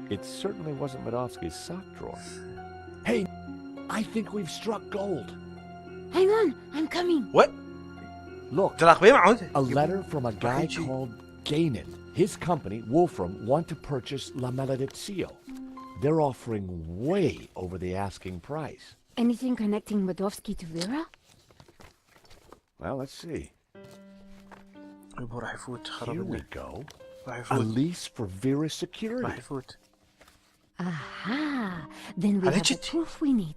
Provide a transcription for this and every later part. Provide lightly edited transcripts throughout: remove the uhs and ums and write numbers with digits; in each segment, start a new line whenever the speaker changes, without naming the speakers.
It certainly wasn't Medovsky's sock drawer. Hey, I think we've struck gold.
Hang on, I'm coming.
What?
Look,
تلاقي معود.
a letter from a guy called Gainan. His company, Wolfram, want to purchase La Maledizio. They're offering way over the asking price.
Anything connecting Medovsky to Vera?
Well, let's see.
راح يفوت خرب
Here we
لنا.
go.
راح
A
يفوت.
lease for Vera's
راح
security.
يفوت.
Aha! Then we
هذا
have the
جدي.
proof we need.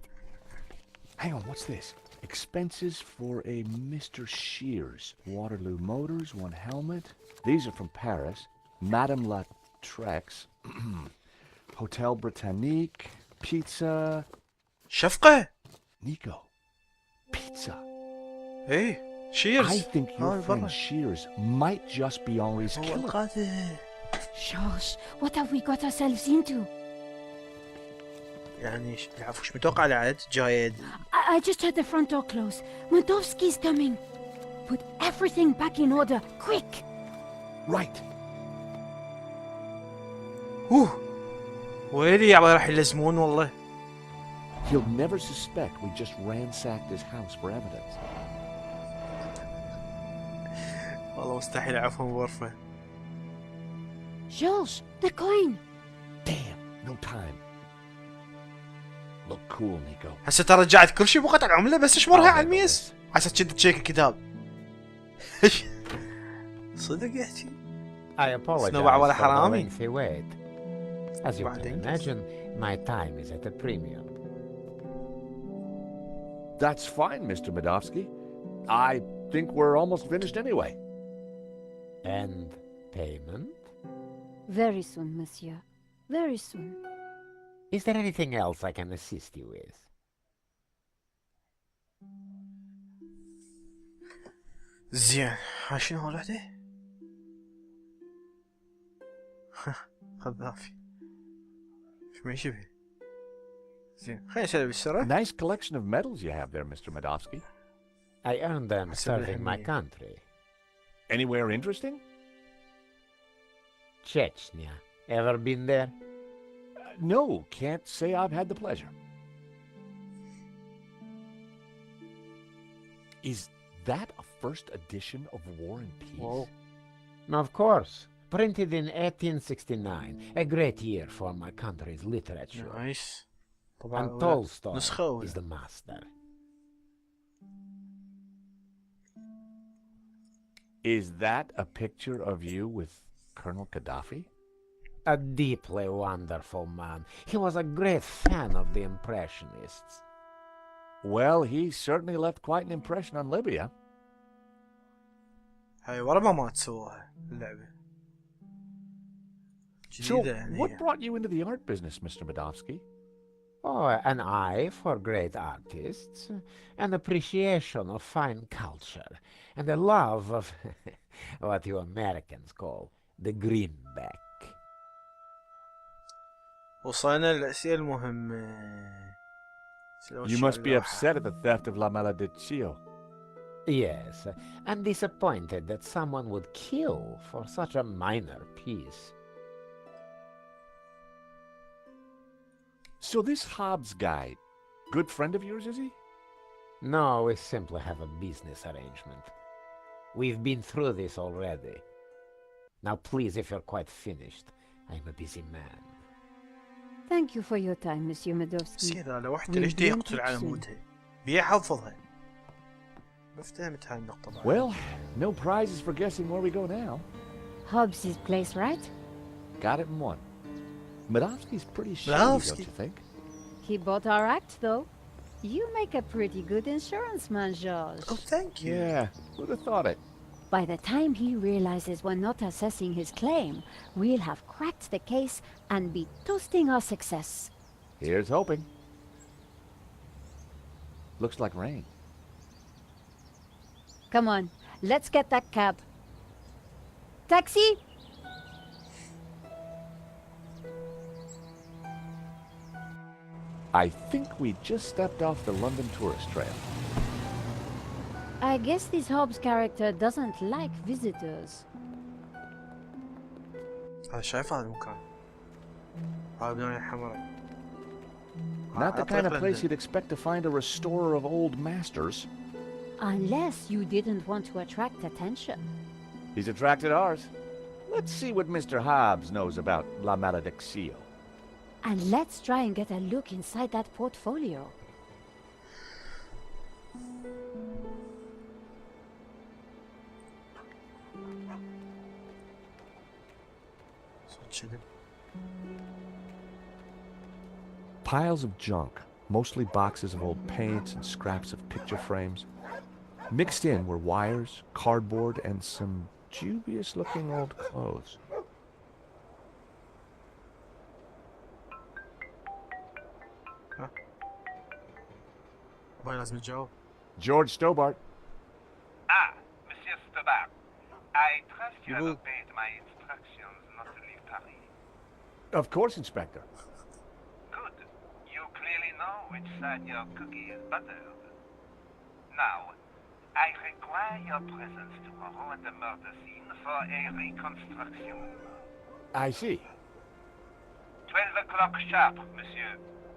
Hang on, what's this? Expenses for a Mr. Shears. Waterloo Motors, one helmet. These are from Paris. Madame La Trex. Hotel Britannique. Pizza.
شفقة.
Nico. Pizza.
ايه. شيرز.
I think your friend
برا.
Shears might just be Henri's
هو
killer.
القاتل.
Josh, what have we got ourselves into?
يعني يعرفوا ايش متوقع العد جايد.
I just heard the front door close. Medovsky's coming. Put everything back in order, quick!
Right.
ويلي يا راح يلزمون والله.
He'll never suspect we just ransacked his house for evidence.
والله مستحيل اعرفهم بغرفة.
Josh, the coin!
Damn, no time. Look cool, Nico.
هسه ترى رجعت كل شيء بقطع العملة بس اشمرها
I'll
على
handle
الميز.
this.
عسى تشد تشيك الكتاب. صدق يحكي.
I apologize
Snowball ولا
for the
حرامي.
lengthy wait. As you can
بعدين.
imagine, my time is at a premium.
That's fine, Mr. Medovsky. I think we're almost finished anyway.
And payment?
Very soon, monsieur. Very soon.
Is there anything else I can assist you with?
زين. ها شنو هالوحدة؟ خذافي. ايش ما يشبه؟ زين خلينا نسوي بالسرعة.
Nice collection of medals you have there, Mr. Medovsky.
I earned them
حسب
serving my
الأهمية.
country.
Anywhere interesting?
Chechnya. Ever been there?
No, can't say I've had the pleasure. Is that a first edition of War and Peace?
Whoa.
Of course. Printed in 1869. A great year for my country's literature.
نايس. طبعا
And Tolstoy
نسخة
is the master.
Is that a picture of you with Colonel Gaddafi?
A deeply wonderful man. He was a great fan of the Impressionists.
Well, he certainly left quite an impression on Libya.
هاي ورا ما تسووها اللعبة.
So,
جديدة يعني.
what brought you into the art business, Mr. Medovsky?
Oh, an eye for great artists, an appreciation of fine culture, and a love of what you Americans call the greenback.
وصلنا للأسئلة المهمة.
You must be upset at the theft of La Maledizio.
Yes, and disappointed that someone would kill for such a minor piece.
So this Hobbs guy, good friend of yours, is he?
No, we simply have a business arrangement. We've been through this already. Now please, if you're quite finished, I'm a busy man.
Thank you for your time, Monsieur Medovsky.
سيدة لو وحدة ليش دي يقتل على موتها؟ بيها حفظها. ما فهمت هاي النقطة بعد.
Well, no prizes for guessing where we go now.
Hobbs' place, right?
Got it in one. Medovsky's pretty shady,
Medovsky.
don't you think?
He bought our act, though. You make a pretty good insurance man, George.
Oh, thank you.
Yeah, who'd have thought it?
By the time he realizes we're not assessing his claim, we'll have cracked the case and be toasting our success.
Here's hoping. Looks like rain.
Come on, let's get that cab. Taxi!
I think we just stepped off the London tourist trail.
I guess this Hobbs character doesn't like visitors.
هذا شايف هذا المكان. بدون الحمراء.
Not the kind of place you'd expect to find a restorer of old masters.
Unless you didn't want to attract attention.
He's attracted ours. Let's see what Mr. Hobbs knows about La Malediccio.
And let's try and get a look inside that portfolio.
Piles of junk, mostly boxes of old paints and scraps of picture frames. Mixed in were wires, cardboard, and some dubious-looking old clothes.
لازم نجاوب.
George Stobart.
Ah, Monsieur Stobart. I trust you have obeyed my instructions not to leave Paris.
Of course, Inspector.
Good. You clearly know which side your cookie is buttered. Now, I require your presence tomorrow at the murder scene for a reconstruction.
I see.
12 o'clock sharp, monsieur.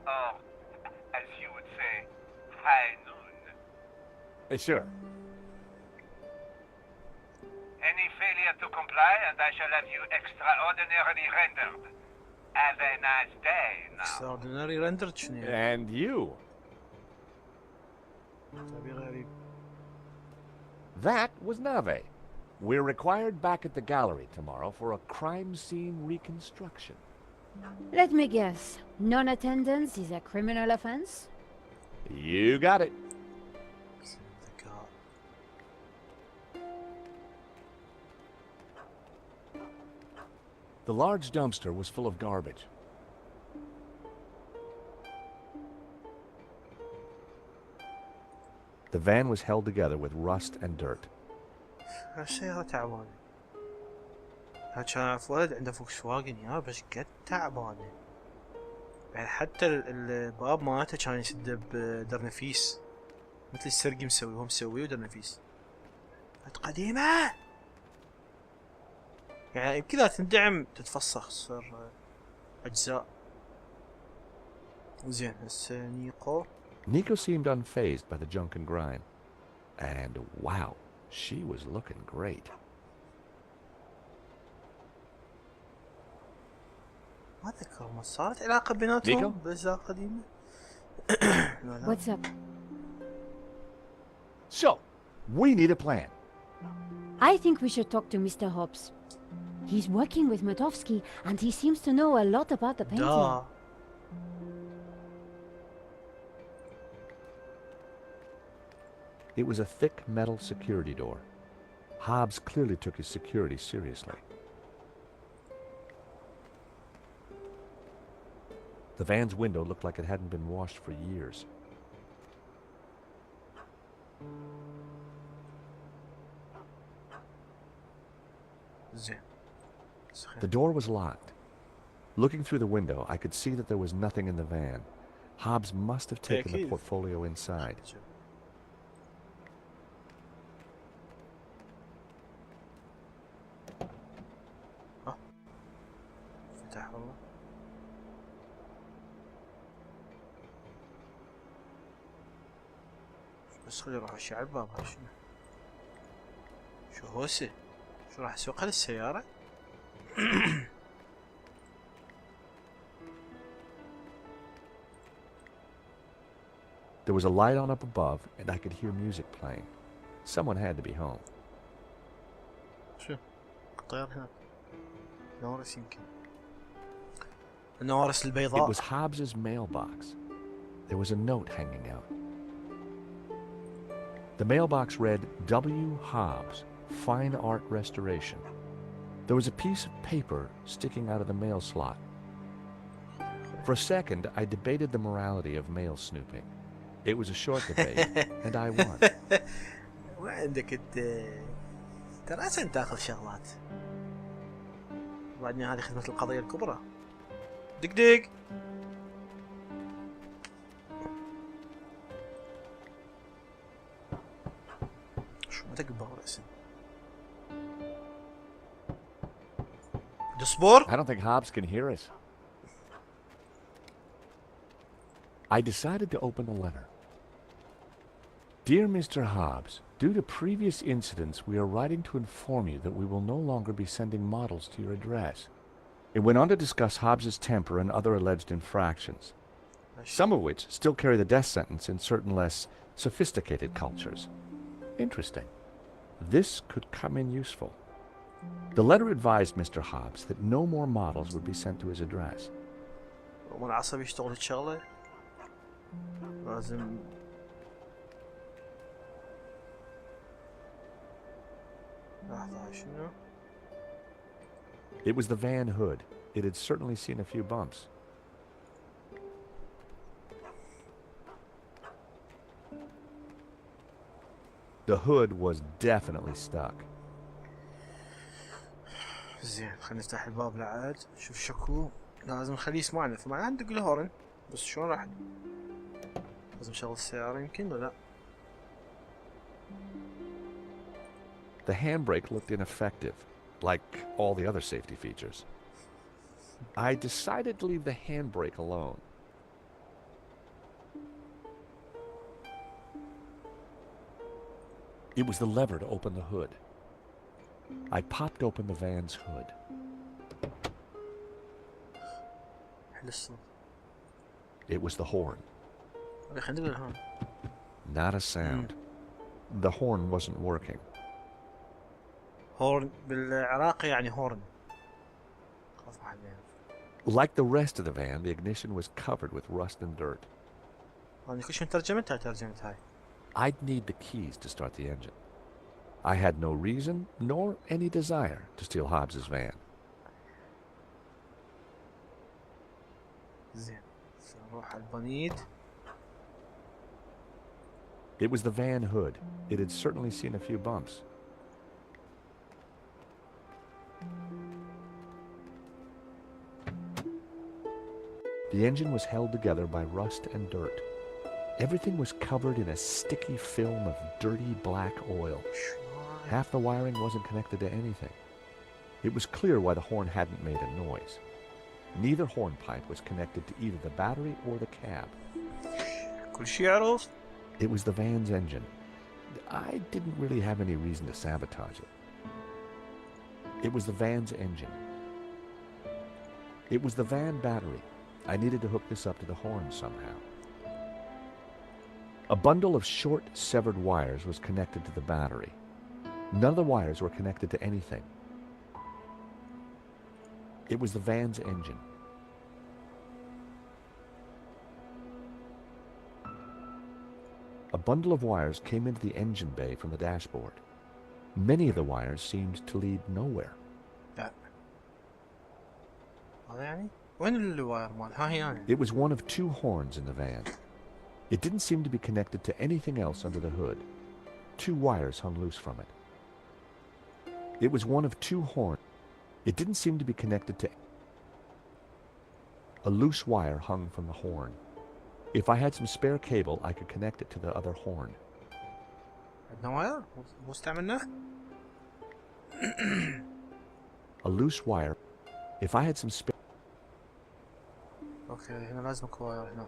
Or, as you would say, high noon.
Sure.
Any failure to comply and I shall have you extraordinarily rendered. Have a nice day now.
extraordinary rendered شنو يعني؟
And you.
تعبير غريب.
That was Nave. We're required back at the gallery tomorrow for a crime scene reconstruction.
Let me guess. Non-attendance is a criminal offense?
You got it.
ذكاء.
The large dumpster was full of garbage. The van was held together with rust and dirt.
هالسيارة تعبانة. كان أعرف ولد عنده فوكس واجن يا بس قد تعبانة. يعني حتى الباب مالته كان يسده بدرنفيس مثل السرقي مسوي، هو مسويه ودرنفيس. كانت قديمة. يعني يمكن إذا تندعم تتفسخ تصير أجزاء. زين هسه نيقو.
Nico seemed unfazed by the junk and grime. And wow, she was looking great.
ما أذكر ما صارت علاقة بيناتهم
نيكو؟
بأجزاء قديمة.
What's up?
So, we need a plan.
I think we should talk to Mr. Hobbs. He's working with Matovsky and he seems to know a lot about the painting.
دا.
It was a thick metal security door. Hobbs clearly took his security seriously. The van's window looked like it hadn't been washed for years.
زين.
The door was locked. Looking through the window, I could see that there was nothing in the van. Hobbs must have taken the
أكيد.
portfolio inside.
فتح والله. بس خلي اروح اشيع الباب هذا شنو؟ شو هوسه؟ شو راح اسوقها للسيارة؟
There was a light on up above, and I could hear music playing. Someone had to be home.
شو؟ الطيار هناك. نورس يمكن. النوارس
It
البيضاء.
was Hobbs's mailbox. There was a note hanging out. The mailbox read, W. Hobbs, Fine Art Restoration. There was a piece of paper sticking out of the mail slot. For a second, I debated the morality of mail snooping. It was a short debate, and I won.
ما عندك انت ترى عشان تاخذ شغلات. بعدين هذه خدمة القضية الكبرى. دق دق. شو ما تقبل رأسا. دسبور.
I don't think Hobbs can hear us. I decided to open the letter. Dear Mr. Hobbs, due to previous incidents, we are writing to inform you that we will no longer be sending models to your address. It went on to discuss Hobbs's temper and other alleged infractions, some of which still carry the death sentence in certain less sophisticated cultures. Interesting. This could come in useful. The letter advised Mr. Hobbs that no more models would be sent to his address.
ومن عصبي يشتغل الشغلة لازم لحظة شنو؟
It was the van hood. It had certainly seen a few bumps. The hood was definitely stuck.
زين خلينا نفتح الباب لعاد شوف شكو لازم نخليه يسمعنا فما ندق له هورن بس شلون راح لازم نشغل السيارة يمكن ولا لا.
The handbrake looked ineffective, like all the other safety features. I decided to leave the handbrake alone. It was the lever to open the hood. I popped open the van's hood.
حل الصوت.
It was the horn.
خلينا ندق له هون.
Not a sound. The horn wasn't working.
هورن بالعراقي يعني هورن. خلاص ما حد يعرف.
Like the rest of the van, the ignition was covered with rust and dirt.
أنا كل شيء ترجمتها هاي.
I'd need the keys to start the engine. I had no reason nor any desire to steal Hobbs's van.
زين نروح على البنيد.
It was the van hood. It had certainly seen a few bumps. The engine was held together by rust and dirt. Everything was covered in a sticky film of dirty black oil. Half the wiring wasn't connected to anything. It was clear why the horn hadn't made a noise. Neither hornpipe was connected to either the battery or the cab.
كل شيء يعرف.
It was the van's engine. I didn't really have any reason to sabotage it. It was the van's engine. It was the van battery. I needed to hook this up to the horn somehow. A bundle of short, severed wires was connected to the battery. None of the wires were connected to anything. It was the van's engine. A bundle of wires came into the engine bay from the dashboard. Many of the wires seemed to lead nowhere.
لا. هذا يعني؟ وين الواير مال؟ ها هي أنا.
It was one of two horns in the van. It didn't seem to be connected to anything else under the hood. Two wires hung loose from it. It was one of two horns. It didn't seem to be connected to... A loose wire hung from the horn. If I had some spare cable, I could connect it to the other horn.
عندنا واير؟ مو استعملناه؟
A loose wire. If I had some spare...
اوكي هنا لازم اكو واير هنا.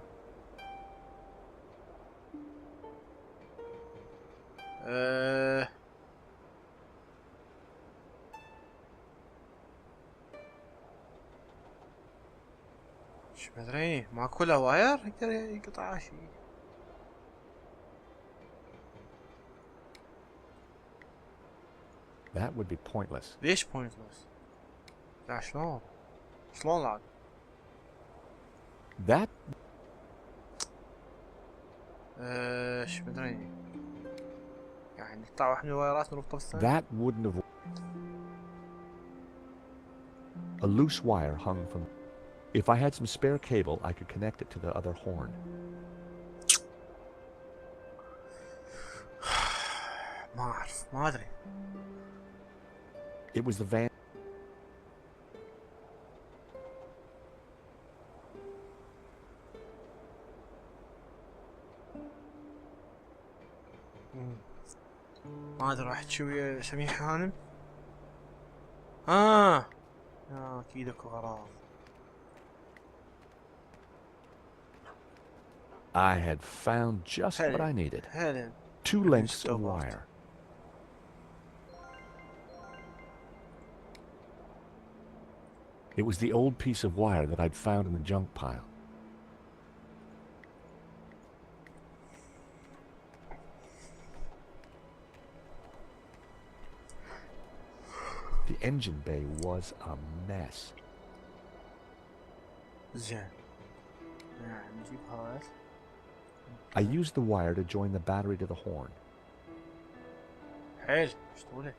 شو مدري ماكو له واير يقدر يقطع شيء.
That would be pointless.
ليش pointless؟ لا شلون؟ شلون عاد؟
That...
شو مدري يعني نقطع واحد من الوايرات نربطه بالثاني.
That wouldn't have... A loose wire hung from... If I had some spare cable, I could connect it to the other horn.
ما أعرف ما أدري.
It was the van...
ما أدري راح تشوي ويا سميح هانم. أكيد أكو غراض.
I had found just what I needed.
هلا
2 lengths of
استوبرت.
wire. It was the old piece of wire that I'd found in the junk pile. The engine bay was a mess.
زين نجيب هذا.
I used the wire to join the battery to the horn.
حلو ايش طوله؟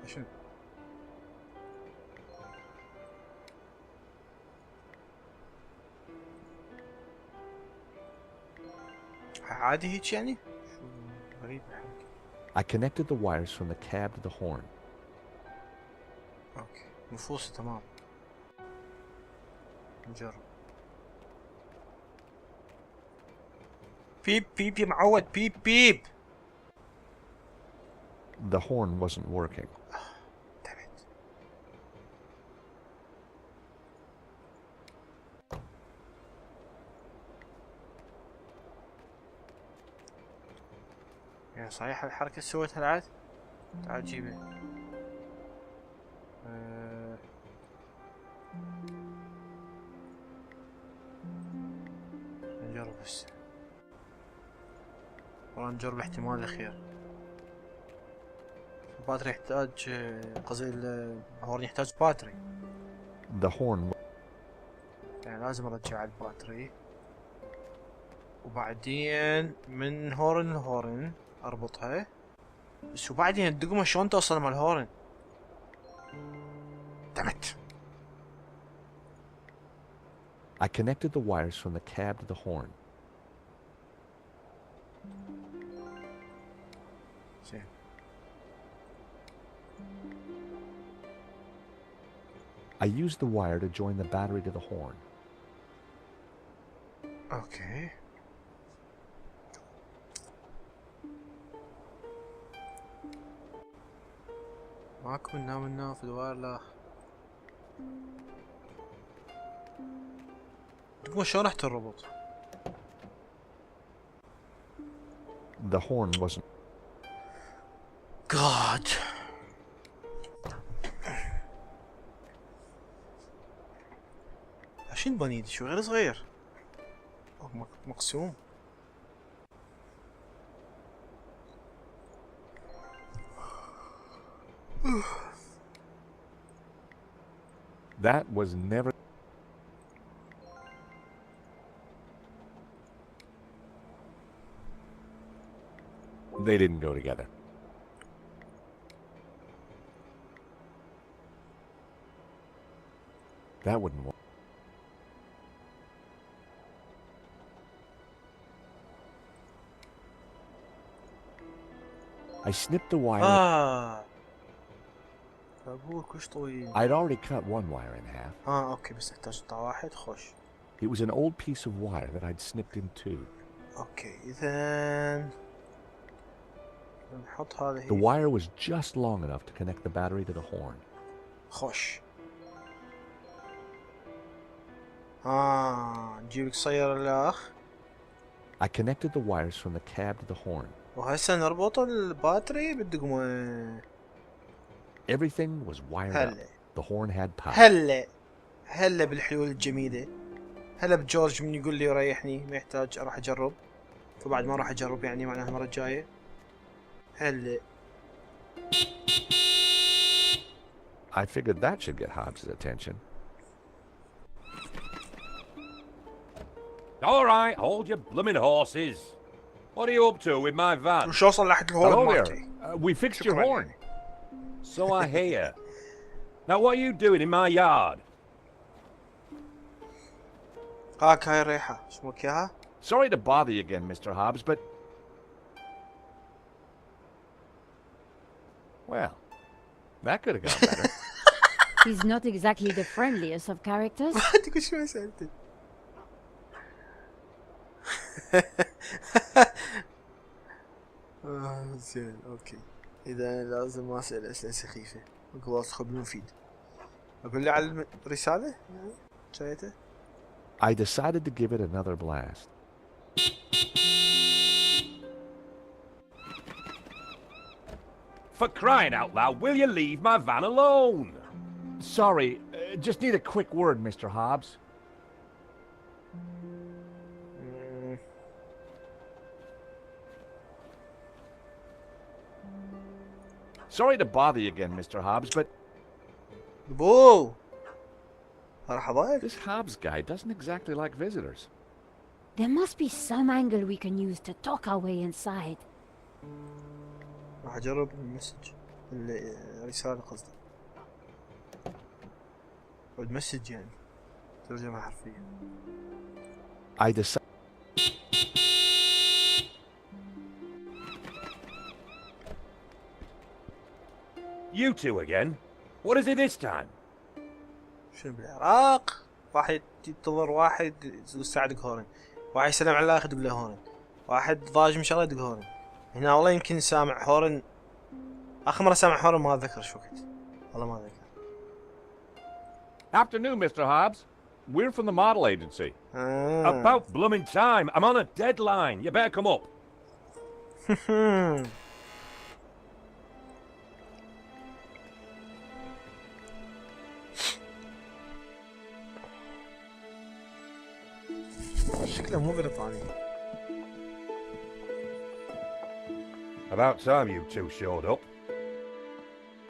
شنو؟ عادي هيك يعني؟ شو غريب الحركة.
I connected the wires from the cab to the horn.
اوكي نفوسه تمام. نجرب. بيب بيب يا معود بيب بيب.
The horn wasn't working.
تبعت. يا صحيح الحركة اللي سويتها العاد؟ تعال جيبه. نجرب هسه. والله نجرب احتمال الأخير. الباتري يحتاج قصدي الهورن يحتاج باتري.
The horn.
يعني لازم ارجع الباتري وبعدين من هورن لهورن اربطها. بس وبعدين الدقمة شلون توصل مع الهورن؟ دمت.
I connected the wires from the cab to the horn.
زين.
I used the wire to join the battery to the horn.
اوكي. ماكو منا في الواير لا. الدقمة شلون راح تربط؟
The horn wasn't.
God. شو البنيد شو غير صغير أو مقسوم.
That was never. They didn't go together. That wouldn't work. I snipped the wire.
أقول كلش طويل.
I'd already cut one wire in half.
أوكي بس نحتاج قطع واحد خوش.
It was an old piece of wire that I'd snipped in two.
أوكي إذن نحط هذه.
The wire was just long enough to connect the battery to the horn.
خوش. نجيب لك صير الأخ.
I connected the wires from the cab to the horn.
وهسه نربط الباتري بالدقمة.
Everything was wired up.
هلا.
The horn had power.
هلا بالحلول الجميلة. هلا بجورج من يقول لي ريحني ما يحتاج اروح اجرب. فبعد ما اروح اجرب يعني معناها المرة الجاية. هلا.
I figured that should get Hobbs' attention.
All right, hold your blooming horses. What are you up to with my van?
وش وصل لحد الهورن
Hello there.
مالتي؟
We fixed your horn.
So I hear. Now what are you doing in my yard?
هاي الريحة اسمك اياها؟
Sorry to bother you again, Mr. Hobbs, but... Well, that could have gone better.
He's not exactly the friendliest of characters.
تقول شو سألتي؟ زين اوكي. اذا لازم اسال اسئله سخيفه. اقول ادخل بالمفيد. اقول له على الرساله؟ شايته؟
I decided to give it another blast.
For crying out loud, will you leave my van alone?
Sorry, just need a quick word, Mr. Hobbs. Sorry to bother you again, Mr. Hobbs, but
بو راح اضايق.
this Hobbs guy doesn't exactly like visitors.
There must be some angle we can use to talk our way inside.
راح اجرب المسج، الرسالة قصدي، او المسج يعني ترجمة حرفية.
I decided.
You two again? What is it this time?
شنو بالعراق؟ واحد ينتظر واحد يقول ساعدك هورن، واحد يسلم على الاخر يقول له هورن، واحد ضاج من شغله يقول هورن. هنا والله يمكن سامع هورن، اخر مرة سامع هورن ما اتذكر شو وقت، والله ما اتذكر.
Afternoon, Mr. Hobbs. We're from the model agency.
About blooming time. I'm on a deadline. You better come up.
شكله مو بريطاني.
About time you two showed up.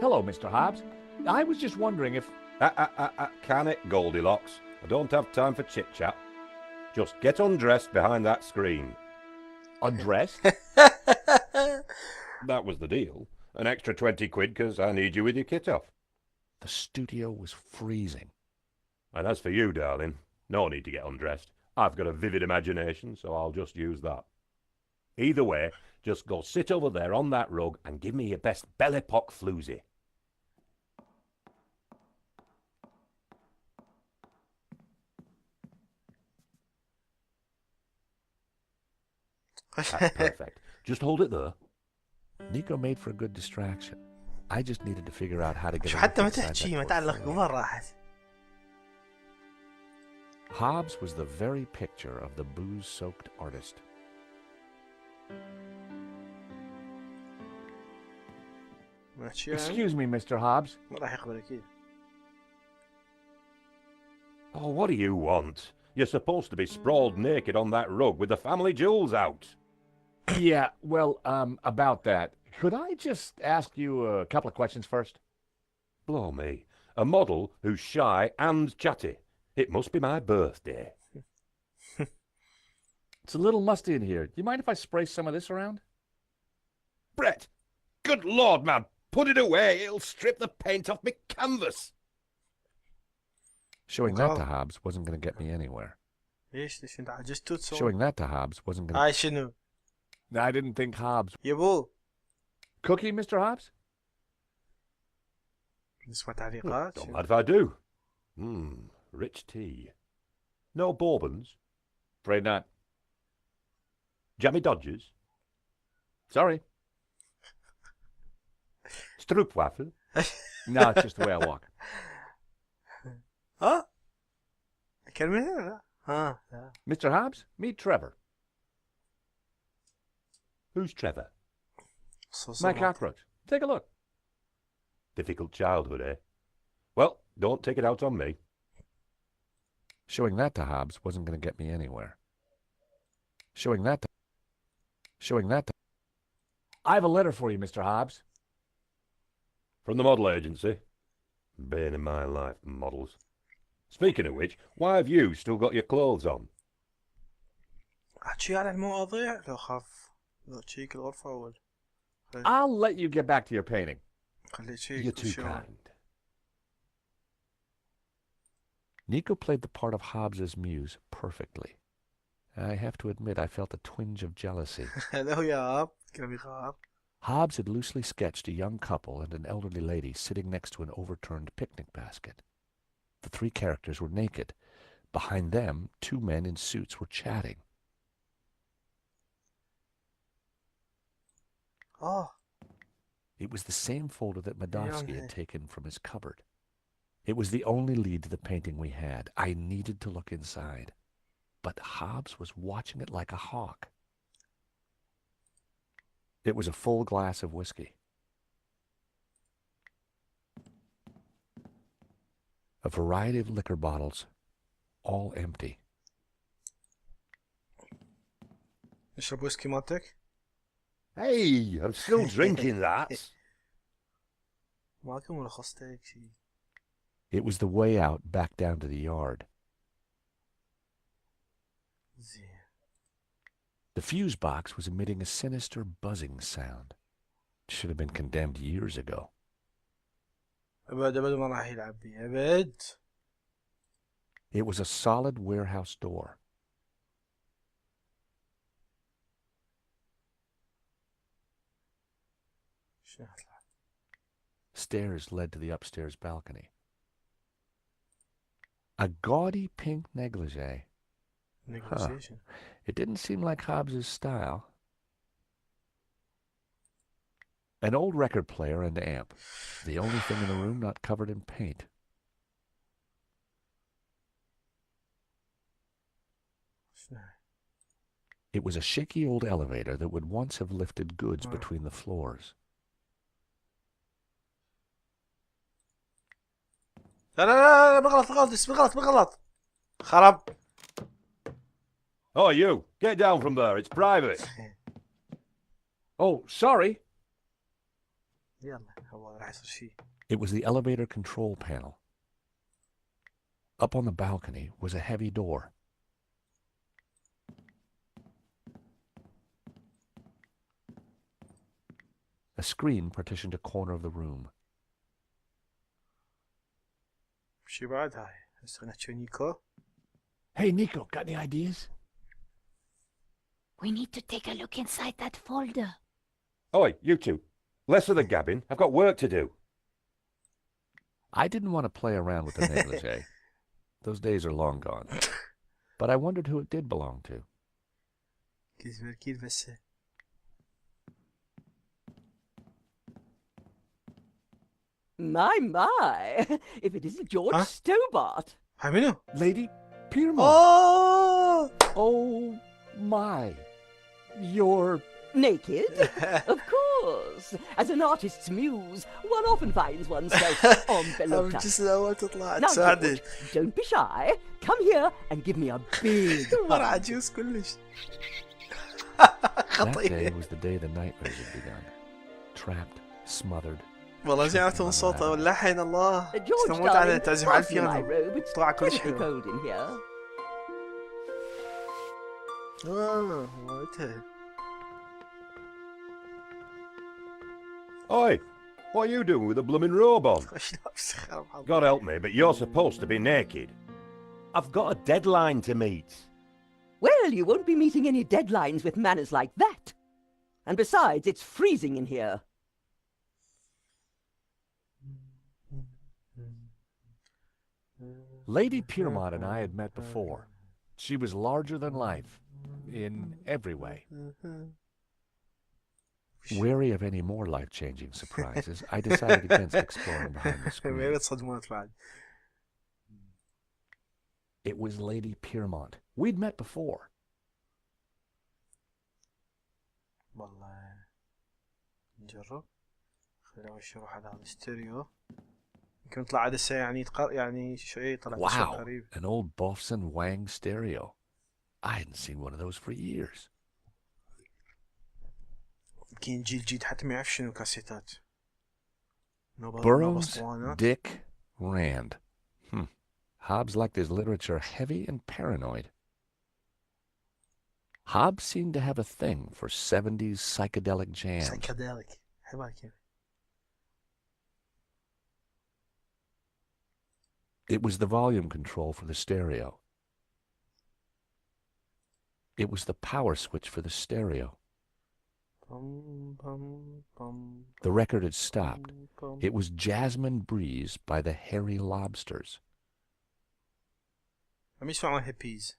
Hello, Mr. Hobbs. I was just wondering if...
Can it, Goldilocks? I don't have time for chit-chat. Just get undressed behind that screen.
Undressed?
That was the deal. An extra 20 quid because I need you with your kit off.
The studio was freezing.
And as for you, darling, no need to get undressed. I've got a vivid imagination, so I'll just use that. Either way, just go sit over there on that rug and give me your best belly pock floozy. That's perfect. Just hold it there.
Nico made for a good distraction. I just needed to figure out how to get
شو
a
حتى ما
look inside
تحكي
that
ما تعلق
portfolio.
وين راحت؟
Hobbs was the very picture of the booze-soaked artist.
ما تحكي يعني؟
Excuse me, Mr. Hobbs.
ما راح يقبل اكيد.
Oh, what do you want? You're supposed to be sprawled naked on that rug with the family jewels out.
Yeah, well, about that. Could I just ask you a couple of questions first?
Blow me. A model who's shy and chatty. It must be my birthday.
It's a little musty in here. Do you mind if I spray some of this around?
Brett! Good Lord, man! Put it away! It'll strip the paint off me canvas!
Showing that to Hobbs wasn't going to get me anywhere.
ليش انت عجزت تصور؟
Showing that to Hobbs wasn't going
هاي شنو؟
to... I didn't think Hobbs...
يبو
Cookie, Mr. Hobbs?
نسمع تعليقات.
Don't mind if I do. Rich tea. No bourbons?
Afraid not.
Jammy Dodgers?
Sorry.
Stroopwafel?
No, it's just the way I walk.
ها؟ كلمة لا. ها لا.
Mr. Hobbs, meet Trevor.
Who's Trevor?
My cockroach. Take a look.
Difficult childhood, eh? Well, don't take it out on me.
Showing that to Hobbs wasn't going to get me anywhere. Showing that to... I have a letter for you, Mr. Hobbs.
From the model agency. Bane in my life, models. Speaking of which, why have you still got your clothes on?
احكي على المواضيع لو خاف لو تشيك الغرفة أول.
I'll let you get back to your painting.
خليه تشيك.
You're too kind.
Nico played the part of Hobbs's muse perfectly. I have to admit I felt a twinge of jealousy.
هلا ويا كان بيخاف.
Hobbs had loosely sketched a young couple and an elderly lady sitting next to an overturned picnic basket. The three characters were naked. Behind them, two men in suits were chatting.
Oh.
It was the same folder that Medovsky
Yeah,
had taken from his cupboard. It was the only lead to the painting we had. I needed to look inside. But Hobbs was watching it like a hawk. It was a full glass of whiskey. A variety of liquor bottles, all empty.
اشرب ويسكي مالتك؟
Hey, I'm still drinking that.
ماكو ملخصتك شي.
It was the way out back down to the yard.
زين.
The fuse box was emitting a sinister buzzing sound. It should have been condemned years ago.
أبد ما راح يلعب بي أبد.
It was a solid warehouse door.
شنو هالطلع؟
Stairs led to the upstairs balcony. A gaudy pink negligee.
Negotiation.
It didn't seem like Hobbs's style. An old record player and amp. The only thing in the room not covered in paint.
شنو؟
It was a shaky old elevator that would once have lifted goods between the floors.
لا لا لا بغلط خرب.
Oh, you, get down from there. It's private.
Oh, sorry.
يلا هو راح يصير شيء.
It was the elevator control panel. Up on the balcony was a heavy door. A screen partitioned a corner of the room.
شي بعد هاي؟ هسه نحكي نيكو.
Hey, Nico, got any ideas?
We need to take a look inside that folder.
Oi, you two. Less of the gabbing. I've got work to do.
I didn't want to play around with the negligee. Those days are long gone. But I wondered who it did belong to.
أكيد بس.
My. If it isn't George Stobart.
هاي منو؟
Lady Piermont.
Oh!
Oh, my. You're...
Naked? Of course. As an artist's muse, one often finds oneself en velope.
just الأول تطلع
Now,
تساعدني.
George, don't be shy. Come here and give me a big
مرة
hug.
عجوز كلش.
That day was the day the nightmares had begun. Trapped, smothered.
والله زين عرفتوا من صوته واللحن الله.
George,
استموت عليه
darling,
تعزف على
pass me my
البيانو.
robe. It's
طلع كلش
terribly
حلو.
cold in here.
مالتها.
Oi, what are you doing with a blooming robe on?
خش نفس خرب حظ.
God help me, but you're supposed to be naked. I've got a deadline to meet.
Well, you won't be meeting any deadlines with manners like that. And besides, it's freezing in here.
Lady Piermont and I had met before. She was larger than life, in every way. Wary of any more life-changing surprises, I decided against exploring behind the screen.
وين تصدمات بعد.
It was Lady Piermont. We'd met before.
والله نجرب. خلينا أول شي نروح على هذا الستيريو. يمكن يطلع عدسة يعني يعني شيء طلع شيء
Wow,
غريب.
an old Bofson Wang stereo. I hadn't seen one of those for years.
يمكن جيل جديد حتى ما يعرف شنو كاسيتات.
Burroughs, Dick, Rand. Hobbs liked his literature heavy and paranoid. Hobbs seemed to have a thing for 70s psychedelic jams.
Psychedelic. حبايك.
It was the volume control for the stereo. It was the power switch for the stereo. The record had stopped. It was Jasmine Breeze by the Hairy Lobsters.
عم يسمعوا هيبيز.